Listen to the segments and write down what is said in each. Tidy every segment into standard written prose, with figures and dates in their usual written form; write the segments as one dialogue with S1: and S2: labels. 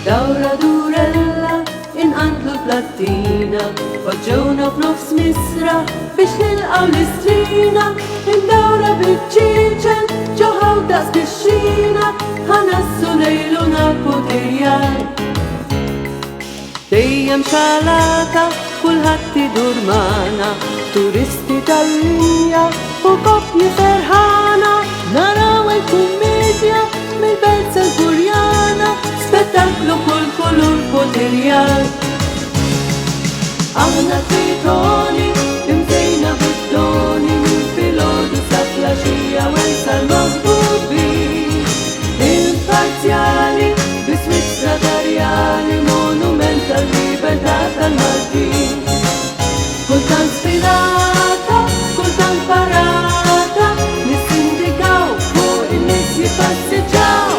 S1: Dawra durella inqantlu l-plattina, poġġewna f'nofs misra biex nilqaw l-istrina. Indawra bil-ċiċen ġoħaw daqs bix-xina, ħanassu lejluna poterjal. Dejjem xalata kulħadd idur magħna, turisti tal-linja u koppji ferħana. Naraw il-kummedja mill-belt Salburjana, spettaklu kull kulur poterjal. Aħna tritoni imżejna bid-doni, minn filgħodu sa flaxija wensa l-maħbubin. Imparzjali bis-Svizzra Tarjali, monument tal-libertà tal-Maltin. Kultant sfilata, kultant parata, nissindikaw fuq in-nies jippassiġġaw.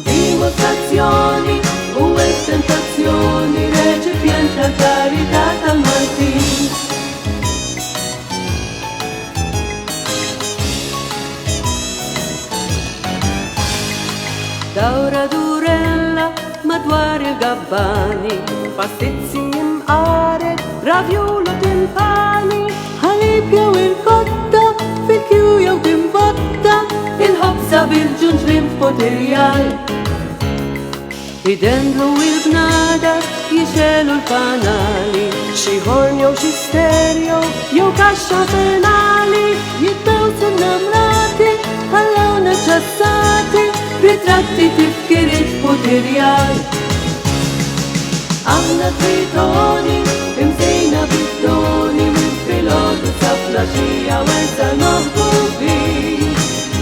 S1: Dimostrazzjoni u tentazzjoni, reċipjent tal-karità tal-Maltin. Dawra durella madwar il-gabbani, pastizzi imqaret, ravjulo timpani, ħalib jew il-kotta, fil-kju jew timbotta, il-ħobza bil-ġunġlim poterjal. Idendlu il-bnada jixelu l-fanali, xi ħorn jew xi stereo jew kaxxa fenali, jitbew sinnamrati ħallawna ċassati, ritratti tifkiriet poterjal. Aħna tritoni imżejna bid-doni, minn filgħodu sa flaxija wensa l-maħbubin.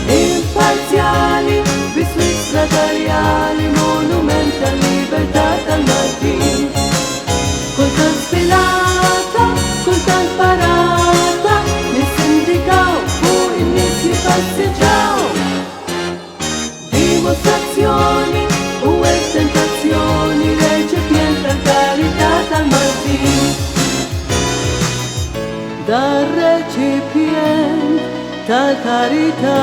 S1: Imparzjali bis-Svizzra Tarjali, monument tal-libertà tal-Maltin. Kultant sfilata, kultant parata, nissindikaw fuq in-nies jippassiġġaw. Dimostrazzjoni u tentazzjoni, reċipjent tal-karità tal-Maltin. Dar-reċipjent tal-karità,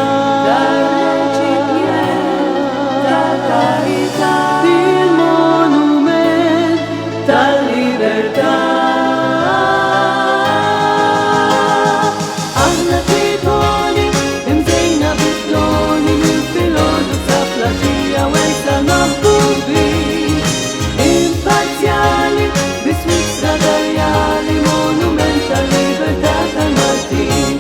S1: dar-reċipjent tal-karità, il-monument tal-libertà. Aħna tritoni imżejna bid-doni, minn filgħodu sa flaxija wensa l-maħbubin. Imparzjali bis-Svizzra Tarjali, monument tal-libertà tal-Maltin.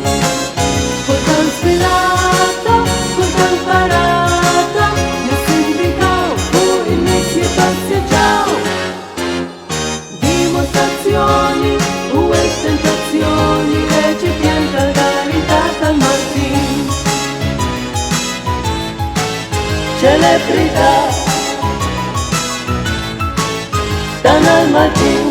S1: Kultant sfilata, kultant parata, nissindikaw fuq in-nies jippassiġġaw. Dimostrazzjoni u tentazzjoni, reċipjent tal-karità tal-Maltin. Celebrità dan al-Maltin.